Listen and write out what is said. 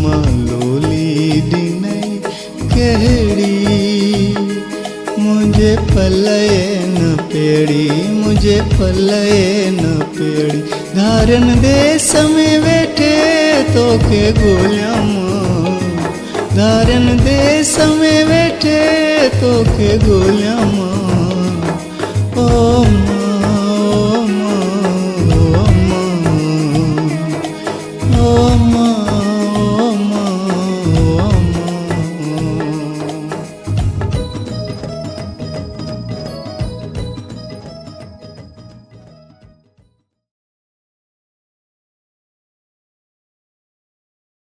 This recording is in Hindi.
मालोली दिनई केड़ी मुझे पलये न पेड़ी मुझे पलये न पेड़ी धारन देश में बैठे तो के गोलम धारन देश में बैठे तो के गोलम ओ